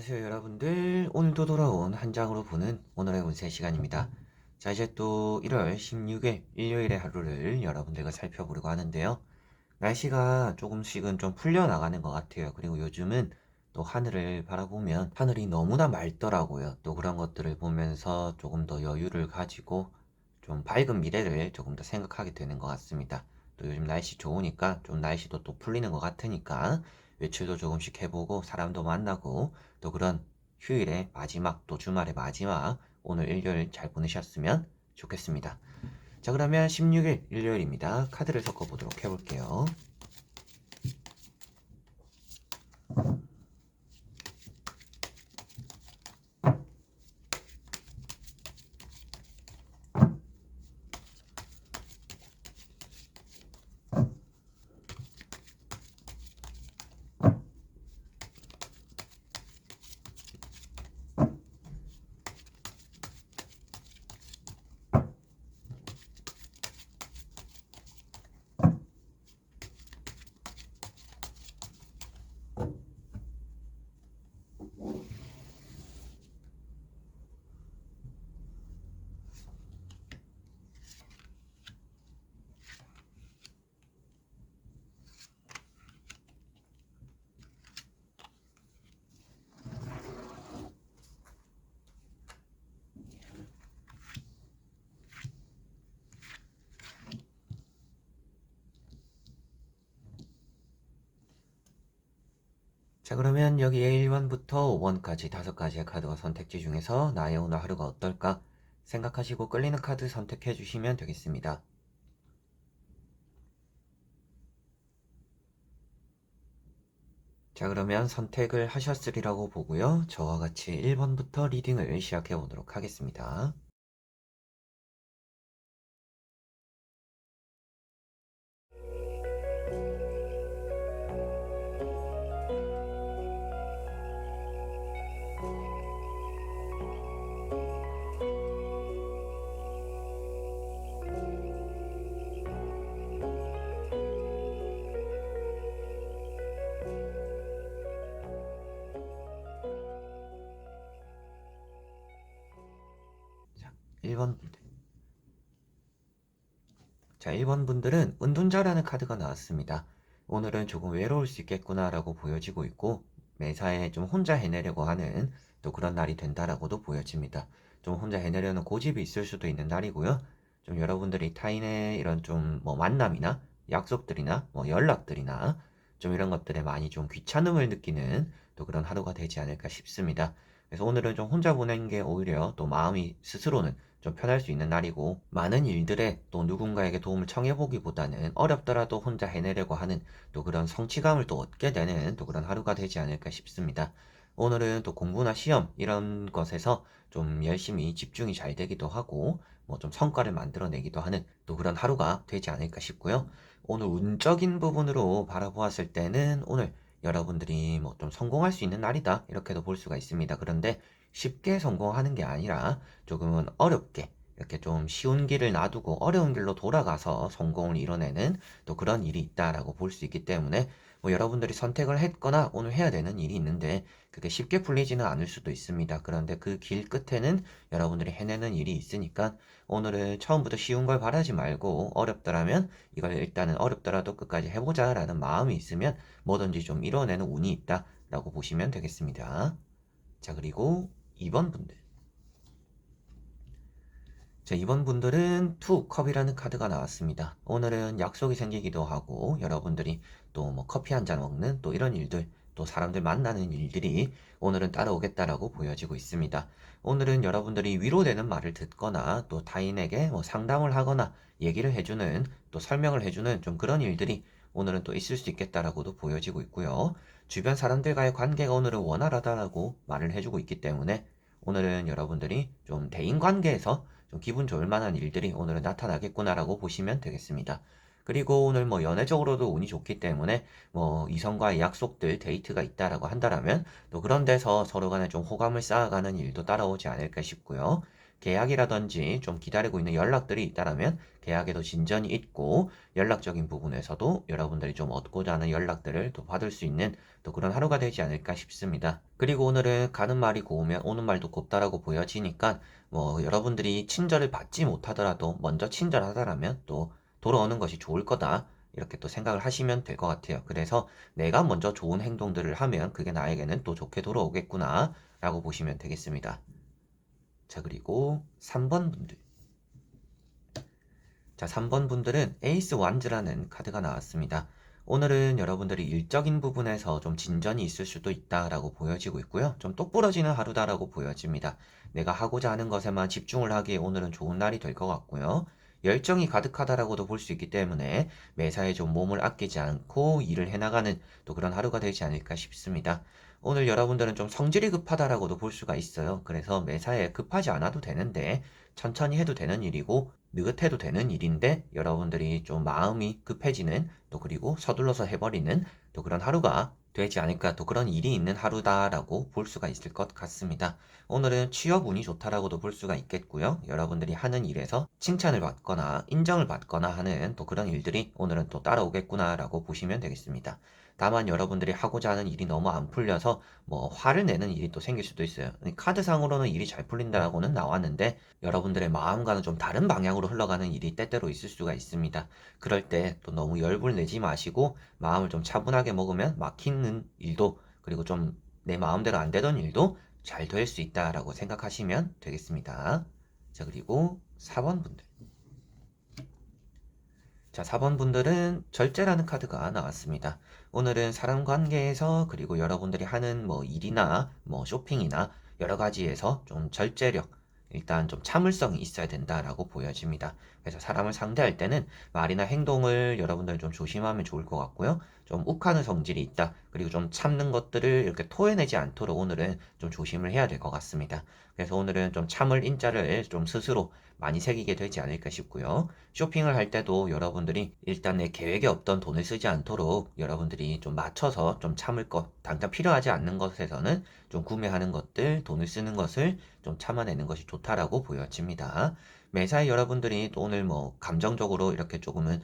안녕하세요 여러분들. 오늘도 돌아온 한 장으로 보는 오늘의 운세 시간입니다. 자, 이제 또 1월 16일 일요일의 하루를 여러분들과 살펴보려고 하는데요. 날씨가 조금씩은 좀 풀려나가는 것 같아요. 그리고 요즘은 또 하늘을 바라보면 하늘이 너무나 맑더라고요. 또 그런 것들을 보면서 조금 더 여유를 가지고 좀 밝은 미래를 조금 더 생각하게 되는 것 같습니다. 또 요즘 날씨 좋으니까 좀 날씨도 또 풀리는 것 같으니까 외출도 조금씩 해보고 사람도 만나고 또 그런 휴일의 마지막 또 주말의 마지막 오늘 일요일 잘 보내셨으면 좋겠습니다. 자, 그러면 16일 일요일입니다. 카드를 섞어 보도록 해볼게요. 자, 그러면 여기에 1번부터 5번까지 5가지의 카드와 선택지 중에서 나의 오늘 하루가 어떨까 생각하시고 끌리는 카드 선택해 주시면 되겠습니다. 자, 그러면 선택을 하셨으리라고 보고요. 저와 같이 1번부터 리딩을 시작해 보도록 하겠습니다. 자, 1번 분들. 자, 1번 분들은 은둔자라는 카드가 나왔습니다. 오늘은 조금 외로울 수 있겠구나라고 보여지고 있고 매사에 좀 혼자 해내려고 하는 또 그런 날이 된다라고도 보여집니다. 좀 혼자 해내려는 고집이 있을 수도 있는 날이고요. 좀 여러분들이 타인의 이런 좀 뭐 만남이나 약속들이나 뭐 연락들이나 좀 이런 것들에 많이 좀 귀찮음을 느끼는 또 그런 하루가 되지 않을까 싶습니다. 그래서 오늘은 좀 혼자 보낸 게 오히려 또 마음이 스스로는 좀 편할 수 있는 날이고 많은 일들에 또 누군가에게 도움을 청해보기보다는 어렵더라도 혼자 해내려고 하는 또 그런 성취감을 또 얻게 되는 또 그런 하루가 되지 않을까 싶습니다. 오늘은 또 공부나 시험 이런 것에서 좀 열심히 집중이 잘 되기도 하고 뭐 좀 성과를 만들어내기도 하는 또 그런 하루가 되지 않을까 싶고요. 오늘 운적인 부분으로 바라보았을 때는 오늘 여러분들이 뭐 좀 성공할 수 있는 날이다 이렇게도 볼 수가 있습니다. 그런데 쉽게 성공하는 게 아니라 조금은 어렵게 이렇게 좀 쉬운 길을 놔두고 어려운 길로 돌아가서 성공을 이뤄내는 또 그런 일이 있다라고 볼 수 있기 때문에 뭐 여러분들이 선택을 했거나 오늘 해야 되는 일이 있는데 그게 쉽게 풀리지는 않을 수도 있습니다. 그런데 그 길 끝에는 여러분들이 해내는 일이 있으니까 오늘은 처음부터 쉬운 걸 바라지 말고 어렵더라면 이걸 일단은 어렵더라도 끝까지 해보자라는 마음이 있으면 뭐든지 좀 이뤄내는 운이 있다라고 보시면 되겠습니다. 자, 그리고 2번 분들. 자, 이번 분들은 투 컵이라는 카드가 나왔습니다. 오늘은 약속이 생기기도 하고 여러분들이 또 뭐 커피 한 잔 먹는 또 이런 일들 또 사람들 만나는 일들이 오늘은 따라오겠다라고 보여지고 있습니다. 오늘은 여러분들이 위로되는 말을 듣거나 또 타인에게 뭐 상담을 하거나 얘기를 해주는 또 설명을 해주는 좀 그런 일들이 오늘은 또 있을 수 있겠다라고도 보여지고 있고요. 주변 사람들과의 관계가 오늘은 원활하다라고 말을 해주고 있기 때문에 오늘은 여러분들이 좀 대인관계에서 좀 기분 좋을 만한 일들이 오늘은 나타나겠구나라고 보시면 되겠습니다. 그리고 오늘 뭐 연애적으로도 운이 좋기 때문에 뭐 이성과의 약속들, 데이트가 있다라고 한다라면 또 그런 데서 서로 간에 좀 호감을 쌓아가는 일도 따라오지 않을까 싶고요. 계약이라든지 좀 기다리고 있는 연락들이 있다라면 계약에도 진전이 있고 연락적인 부분에서도 여러분들이 좀 얻고자 하는 연락들을 또 받을 수 있는 또 그런 하루가 되지 않을까 싶습니다. 그리고 오늘은 가는 말이 고우면 오는 말도 곱다라고 보여지니까 뭐 여러분들이 친절을 받지 못하더라도 먼저 친절하다라면 또 돌아오는 것이 좋을 거다. 이렇게 또 생각을 하시면 될 것 같아요. 그래서 내가 먼저 좋은 행동들을 하면 그게 나에게는 또 좋게 돌아오겠구나 라고 보시면 되겠습니다. 자, 그리고 3번 분들. 자, 3번 분들은 에이스 완즈라는 카드가 나왔습니다. 오늘은 여러분들이 일적인 부분에서 좀 진전이 있을 수도 있다라고 보여지고 있고요. 좀 똑부러지는 하루다라고 보여집니다. 내가 하고자 하는 것에만 집중을 하기에 오늘은 좋은 날이 될 것 같고요. 열정이 가득하다라고도 볼 수 있기 때문에 매사에 좀 몸을 아끼지 않고 일을 해나가는 또 그런 하루가 되지 않을까 싶습니다. 오늘 여러분들은 좀 성질이 급하다라고도 볼 수가 있어요. 그래서 매사에 급하지 않아도 되는데 천천히 해도 되는 일이고 느긋해도 되는 일인데 여러분들이 좀 마음이 급해지는 또 그리고 서둘러서 해버리는 또 그런 하루가 되지 않을까 또 그런 일이 있는 하루다라고 볼 수가 있을 것 같습니다. 오늘은 취업 운이 좋다라고도 볼 수가 있겠고요. 여러분들이 하는 일에서 칭찬을 받거나 인정을 받거나 하는 또 그런 일들이 오늘은 또 따라오겠구나라고 보시면 되겠습니다. 다만 여러분들이 하고자 하는 일이 너무 안 풀려서 뭐 화를 내는 일이 또 생길 수도 있어요. 카드상으로는 일이 잘 풀린다라고는 나왔는데 여러분들의 마음과는 좀 다른 방향으로 흘러가는 일이 때때로 있을 수가 있습니다. 그럴 때 또 너무 열불 내지 마시고 마음을 좀 차분하게 먹으면 막히는 일도 그리고 좀 내 마음대로 안 되던 일도 잘 될 수 있다라고 생각하시면 되겠습니다. 자, 그리고 4번 분들. 자, 4번 분들은 절제라는 카드가 나왔습니다. 오늘은 사람 관계에서 그리고 여러분들이 하는 뭐 일이나 뭐 쇼핑이나 여러 가지에서 좀 절제력, 일단 좀 참을성이 있어야 된다라고 보여집니다. 그래서 사람을 상대할 때는 말이나 행동을 여러분들 좀 조심하면 좋을 것 같고요. 좀 욱하는 성질이 있다. 그리고 좀 참는 것들을 이렇게 토해내지 않도록 오늘은 좀 조심을 해야 될 것 같습니다. 그래서 오늘은 좀 참을 인자를 좀 스스로 많이 새기게 되지 않을까 싶고요. 쇼핑을 할 때도 여러분들이 일단 내 계획에 없던 돈을 쓰지 않도록 여러분들이 좀 맞춰서 좀 참을 것, 당장 필요하지 않는 것에서는 좀 구매하는 것들, 돈을 쓰는 것을 좀 참아내는 것이 좋다라고 보여집니다. 매사에 여러분들이 또 오늘 뭐 감정적으로 이렇게 조금은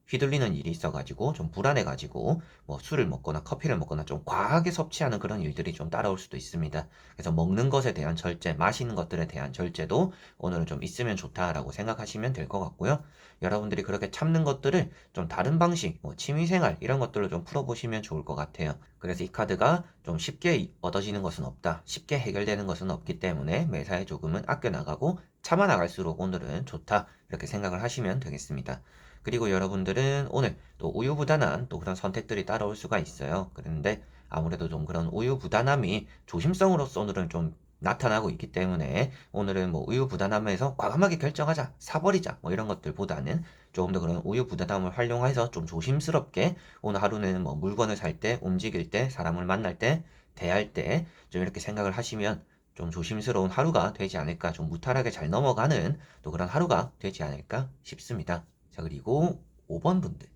휘둘리는 일이 있어가지고 좀 불안해가지고 뭐 술을 먹거나 커피를 먹거나 좀 과하게 섭취하는 그런 일들이 좀 따라올 수도 있습니다. 그래서 먹는 것에 대한 절제, 마시는 것들에 대한 절제도 오늘은 좀 있으면 좋다라고 생각하시면 될 것 같고요. 여러분들이 그렇게 참는 것들을 좀 다른 방식, 뭐 취미생활 이런 것들로 좀 풀어보시면 좋을 것 같아요. 그래서 이 카드가 좀 쉽게 얻어지는 것은 없다, 쉽게 해결되는 것은 없기 때문에 매사에 조금은 아껴나가고 참아나갈수록 오늘은 좋다 이렇게 생각을 하시면 되겠습니다. 그리고 여러분들은 오늘 또 우유부단한 또 그런 선택들이 따라올 수가 있어요. 그런데 아무래도 좀 그런 우유부단함이 조심성으로서 오늘은 좀 나타나고 있기 때문에 오늘은 뭐 우유부단함에서 과감하게 결정하자, 사버리자 뭐 이런 것들보다는 조금 더 그런 우유부단함을 활용해서 좀 조심스럽게 오늘 하루는 뭐 물건을 살 때, 움직일 때, 사람을 만날 때, 대할 때 좀 이렇게 생각을 하시면 좀 조심스러운 하루가 되지 않을까, 좀 무탈하게 잘 넘어가는 또 그런 하루가 되지 않을까 싶습니다. 자, 그리고 5번 분들.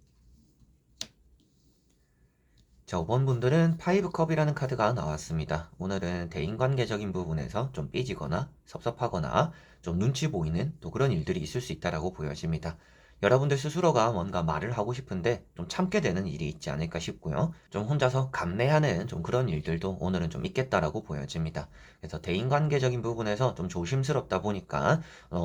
자, 5번 분들은 파이브 컵이라는 카드가 나왔습니다. 오늘은 대인관계적인 부분에서 좀 삐지거나 섭섭하거나 좀 눈치 보이는 또 그런 일들이 있을 수 있다라고 보여집니다. 여러분들 스스로가 뭔가 말을 하고 싶은데 좀 참게 되는 일이 있지 않을까 싶고요. 좀 혼자서 감내하는 좀 그런 일들도 오늘은 좀 있겠다라고 보여집니다. 그래서 대인관계적인 부분에서 좀 조심스럽다 보니까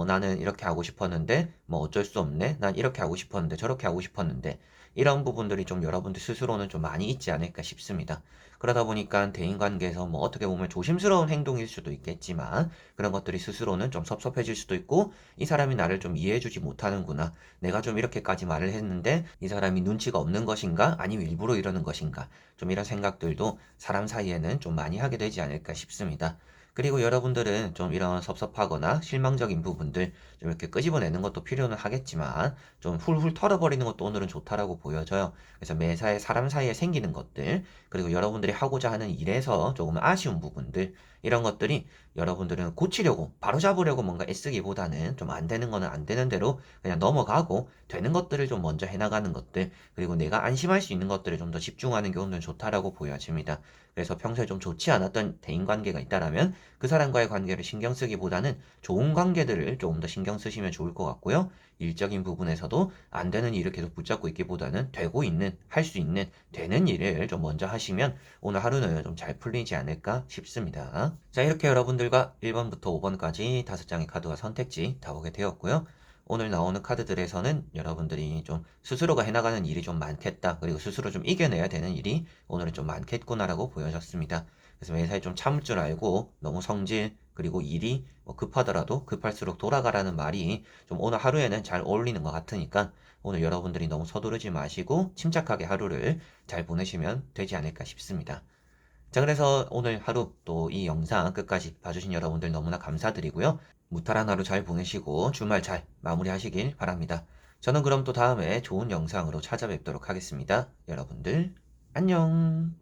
나는 이렇게 하고 싶었는데 뭐 어쩔 수 없네. 난 이렇게 하고 싶었는데 저렇게 하고 싶었는데 이런 부분들이 좀 여러분들 스스로는 좀 많이 있지 않을까 싶습니다. 그러다 보니까 대인관계에서 뭐 어떻게 보면 조심스러운 행동일 수도 있겠지만 그런 것들이 스스로는 좀 섭섭해질 수도 있고 이 사람이 나를 좀 이해해주지 못하는구나. 내가 좀 이렇게까지 말을 했는데 이 사람이 눈치가 없는 것인가? 아니면 일부러 이러는 것인가? 좀 이런 생각들도 사람 사이에는 좀 많이 하게 되지 않을까 싶습니다. 그리고 여러분들은 좀 이런 섭섭하거나 실망적인 부분들 좀 이렇게 끄집어내는 것도 필요는 하겠지만 좀 훌훌 털어버리는 것도 오늘은 좋다라고 보여져요. 그래서 매사에 사람 사이에 생기는 것들, 그리고 여러분들이 하고자 하는 일에서 조금 아쉬운 부분들, 이런 것들이 여러분들은 고치려고 바로잡으려고 뭔가 애쓰기보다는 좀 안 되는 거는 안 되는 대로 그냥 넘어가고 되는 것들을 좀 먼저 해나가는 것들 그리고 내가 안심할 수 있는 것들을 좀 더 집중하는 게 오늘 좋다라고 보여집니다. 그래서 평소에 좀 좋지 않았던 대인관계가 있다라면 그 사람과의 관계를 신경 쓰기보다는 좋은 관계들을 조금 더 신경 쓰시면 좋을 것 같고요. 일적인 부분에서도 안 되는 일을 계속 붙잡고 있기보다는 되고 있는, 할 수 있는, 되는 일을 좀 먼저 하시면 오늘 하루는 좀 잘 풀리지 않을까 싶습니다. 자, 이렇게 여러분들과 1번부터 5번까지 5장의 카드와 선택지 다 보게 되었고요. 오늘 나오는 카드들에서는 여러분들이 좀 스스로가 해나가는 일이 좀 많겠다. 그리고 스스로 좀 이겨내야 되는 일이 오늘은 좀 많겠구나라고 보여졌습니다. 그래서 매사에 좀 참을 줄 알고 너무 성질 그리고 일이 뭐 급하더라도 급할수록 돌아가라는 말이 좀 오늘 하루에는 잘 어울리는 것 같으니까 오늘 여러분들이 너무 서두르지 마시고 침착하게 하루를 잘 보내시면 되지 않을까 싶습니다. 자, 그래서 오늘 하루 또 이 영상 끝까지 봐주신 여러분들 너무나 감사드리고요. 무탈한 하루 잘 보내시고 주말 잘 마무리하시길 바랍니다. 저는 그럼 또 다음에 좋은 영상으로 찾아뵙도록 하겠습니다. 여러분들, 안녕!